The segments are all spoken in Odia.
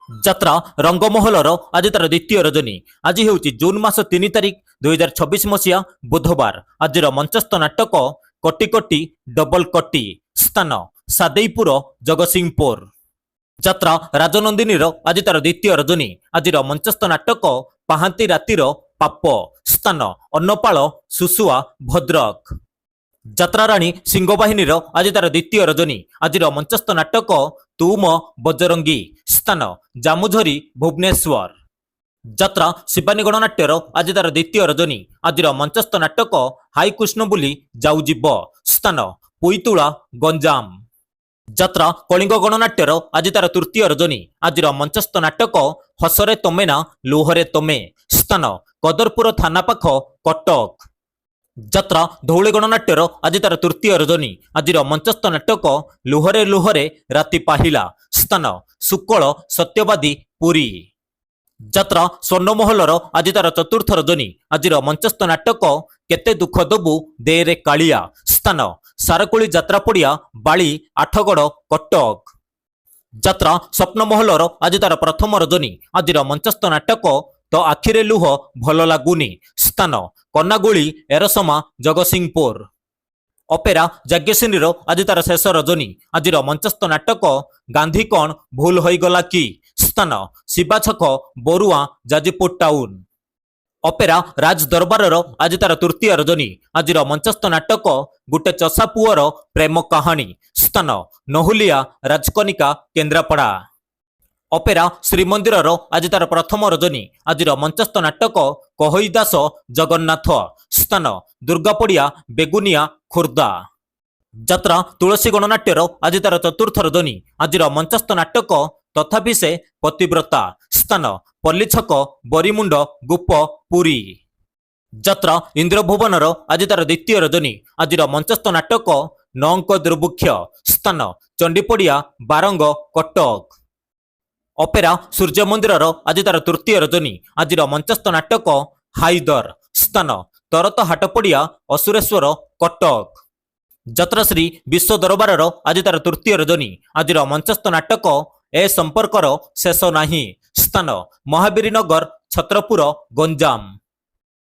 ଯାତ୍ରା ରଙ୍ଗମହଲର ଆଜି ତାର ଦ୍ୱିତୀୟ ରଜନୀ। ଆଜି ହେଉଛି ଜୁନ୍ ମାସ 3 ତାରିଖ 2024 ମସିହା ବୁଧବାର। ଆଜିର ମଞ୍ଚସ୍ଥ ନାଟକ କୋଟି କୋଟି ଡବଲ କୋଟି। ସ୍ଥାନ ସାଦେଇପୁର ଜଗତସିଂହପୁର। ଯାତ୍ରା ରାଜନନ୍ଦିନୀର ଆଜି ତାର ଦ୍ୱିତୀୟ ରଜନୀ। ଆଜିର ମଞ୍ଚସ୍ଥ ନାଟକ ପାହାନ୍ତି ରାତିର ପାପ। ସ୍ଥାନ ଅନ୍ନପାଳ ସୁସୁଆ ଭଦ୍ରକ। ଯାତ୍ରାରାଣୀ ସିଂହବାହିନୀର ଆଜି ତାର ଦ୍ୱିତୀୟ ରଜନୀ। ଆଜିର ମଞ୍ଚସ୍ଥ ନାଟକ ତୁ ମୋ ବଜରଙ୍ଗୀ। ସ୍ଥାନ ଜାମୁଝରି ଭୁବନେଶ୍ୱର। ଯାତ୍ରା ଶିବାନୀ ଗଣନାଟ୍ୟର ଆଜି ତାର ଦ୍ୱିତୀୟ ରଜନୀ। ଆଜିର ମଞ୍ଚସ୍ଥ ନାଟକ ହାଇ କୃଷ୍ଣ ବୋଲି ଯାଉ ଯିବ। ସ୍ଥାନ ପୋଇତୁଳା ଗଞ୍ଜାମ। ଯାତ୍ରା କଳିଙ୍ଗ ଗଣନାଟ୍ୟର ଆଜି ତାର ତୃତୀୟ ରଜନୀ। ଆଜିର ମଞ୍ଚସ୍ଥ ନାଟକ ହସରେ ତମେ ନା ଲୁହରେ ତମେ। ସ୍ଥାନ କଦରପୁର ଥାନା ପାଖ କଟକ। ଯାତ୍ରା ଧଉଳି ଗଣନାଟ୍ୟର ଆଜି ତାର ତୃତୀୟ ରଜନୀ। ଆଜିର ମଞ୍ଚସ୍ଥ ନାଟକ ଲୁହରେ ଲୁହରେ ରାତି ପାହିଲା। ସ୍ଥାନ ସୁକଳ ସତ୍ୟବାଦୀ ପୁରୀ। ଯାତ୍ରା ସ୍ୱର୍ଣ୍ଣମହଲର ଆଜି ତାର ଚତୁର୍ଥ ରଜନୀ। ଆଜିର ମଞ୍ଚସ୍ଥ ନାଟକ କେତେ ଦୁଃଖ ଦବୁ ଦେରେ କାଳିଆ। ସ୍ଥାନ ସାରକୁଳି ଯାତ୍ରା ପଡ଼ିଆ ବାଳି ଆଠଗଡ଼ କଟକ। ଯାତ୍ରା ସ୍ୱପ୍ନମହଲର ଆଜି ତାର ପ୍ରଥମ ରଜନୀ। ଆଜିର ମଞ୍ଚସ୍ଥ ନାଟକ ତ ଆଖିରେ ଲୁହ ଭଲ ଲାଗୁନି। ସ୍ଥାନ କନାଗୁଳି ଏରସମା ଜଗତସିଂହପୁର। ଅପେରା ଯାଜ୍ଞସେନୀର ଆଜି ତାର ଶେଷ ରଜନୀ। ଆଜିର ମଞ୍ଚସ୍ଥ ନାଟକ ଗାନ୍ଧୀ କଣ ଭୁଲ ହୋଇଗଲା କି। ସ୍ଥାନ ଶିବା ଛକ ବରୁଆ ଯାଜପୁର ଟାଉନ। ଅପେରା ରାଜ ଦରବାରର ଆଜି ତାର ତୃତୀୟ ରଜନୀ। ଆଜିର ମଞ୍ଚସ୍ଥ ନାଟକ ଗୋଟେ ଚଷା ପୁଅର ପ୍ରେମ କାହାଣୀ। ସ୍ଥାନ ନହୁଲିଆ ରାଜକନିକା କେନ୍ଦ୍ରାପଡ଼ା। ଅପେରା ଶ୍ରୀମନ୍ଦିରର ଆଜି ତାର ପ୍ରଥମ ରଜନୀ। ଆଜିର ମଞ୍ଚସ୍ଥ ନାଟକ କହଇ ଦାସ ଜଗନ୍ନାଥ। ସ୍ଥାନ ଦୁର୍ଗାପଡ଼ିଆ ବେଗୁନିଆ ଖୋର୍ଦ୍ଧା। ଯାତ୍ରା ତୁଳସୀ ଗଣନାଟ୍ୟର ଆଜି ତାର ଚତୁର୍ଥ ରଜନୀ। ଆଜିର ମଞ୍ଚସ୍ଥ ନାଟକ ତଥାପି ସେ ପତିବ୍ରତା। ସ୍ଥାନ ପଲ୍ଲୀ ଛକ ବରିମୁଣ୍ଡ ଗୋପ ପୁରୀ। ଯାତ୍ରା ଇନ୍ଦ୍ରଭୁବନର ଆଜି ତାର ଦ୍ୱିତୀୟ ରଜନୀ। ଆଜିର ମଞ୍ଚସ୍ଥ ନାଟକ ନଅଙ୍କ ଦୁର୍ଭୁକ୍ଷ। ସ୍ଥାନ ଚଣ୍ଡିପଡ଼ିଆ ବାରଙ୍ଗ କଟକ। ଅପେରା ସୂର୍ଯ୍ୟ ମନ୍ଦିରର ଆଜି ତାର ତୃତୀୟ ରଜନୀ। ଆଜିର ମଞ୍ଚସ୍ଥ ନାଟକ ହାଇଦର। ସ୍ଥାନ ତରତ ହାଟପଡ଼ିଆ ଅସୁରେଶ୍ୱର କଟକ। ଯାତ୍ରା ଶ୍ରୀ ବିଶ୍ୱ ଦରବାରର ଆଜି ତାର ତୃତୀୟ ରଜନୀ। ଆଜିର ମଞ୍ଚସ୍ଥ ନାଟକ ଏ ସମ୍ପର୍କର ଶେଷ ନାହିଁ। ସ୍ଥାନ ମହାବୀରନଗର ଛତ୍ରପୁର ଗଞ୍ଜାମ।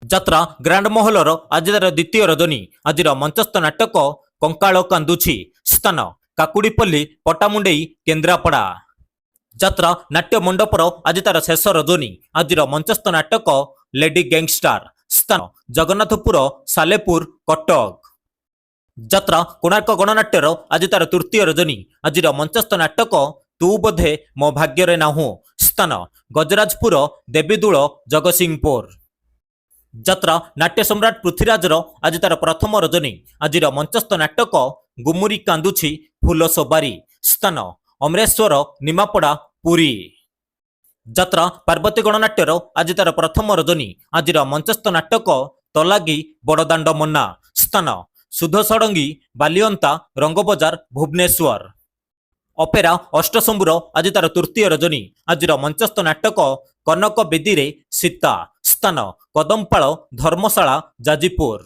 ଯାତ୍ରା ଗ୍ରାଣ୍ଡ ମହଲର ଆଜି ତାର ଦ୍ୱିତୀୟ ରଜନୀ। ଆଜିର ମଞ୍ଚସ୍ଥ ନାଟକ କଙ୍କାଳ କାନ୍ଦୁଛି। ସ୍ଥାନ କାକୁଡ଼ିପଲ୍ଲୀ ପଟାମୁଣ୍ଡେଇ କେନ୍ଦ୍ରାପଡ଼ା। ଯାତ୍ରା ନାଟ୍ୟ ମଣ୍ଡପର ଆଜି ତାର ଶେଷ ରଜନୀ। ଆଜିର ମଞ୍ଚସ୍ଥ ନାଟକ ଲେଡି ଗ୍ୟାଙ୍ଗଷ୍ଟାର। ସ୍ଥାନ ଜଗନ୍ନାଥପୁର ସାଲେପୁର କଟକ। ଯାତ୍ରା କୋଣାର୍କ ଗଣନାଟ୍ୟର ଆଜି ତାର ତୃତୀୟ ରଜନୀ। ଆଜିର ମଞ୍ଚସ୍ଥ ନାଟକ ତୁ ବୋଧେ ମୋ ଭାଗ୍ୟରେ ନାହୁଁ। ସ୍ଥାନ ଗଜରାଜପୁର ଦେବୀଦୂଳ ଜଗତସିଂହପୁର। ଯାତ୍ରା ନାଟ୍ୟ ସମ୍ରାଟ ପୃଥ୍ୱୀରାଜର ଆଜି ତାର ପ୍ରଥମ ରଜନୀ। ଆଜିର ମଞ୍ଚସ୍ଥ ନାଟକ ଗୁମୁରି କାନ୍ଦୁଛି ଫୁଲ ସବାରି। ସ୍ଥାନ ଅମରେଶ୍ୱର ନିମାପଡ଼ା ପୁରୀ। ଯାତ୍ରା ପାର୍ବତୀ ଗଣନାଟ୍ୟର ଆଜି ତାର ପ୍ରଥମ ରଜନୀ। ଆଜିର ମଞ୍ଚସ୍ଥ ନାଟକ ତଲାଗି ବଡ଼ଦାଣ୍ଡ ମନା। ସ୍ଥାନ ସୁଧ ଷଡ଼ଙ୍ଗୀ ବାଲିଅନ୍ତା ରଙ୍ଗବଜାର ଭୁବନେଶ୍ୱର। ଅପେରା ଅଷ୍ଟଶମ୍ଭୁର ଆଜି ତାର ତୃତୀୟ ରଜନୀ। ଆଜିର ମଞ୍ଚସ୍ଥ ନାଟକ କନକ ବେଦୀରେ ସୀତା। ସ୍ଥାନ କଦମପାଳ ଧର୍ମଶାଳା ଯାଜପୁର।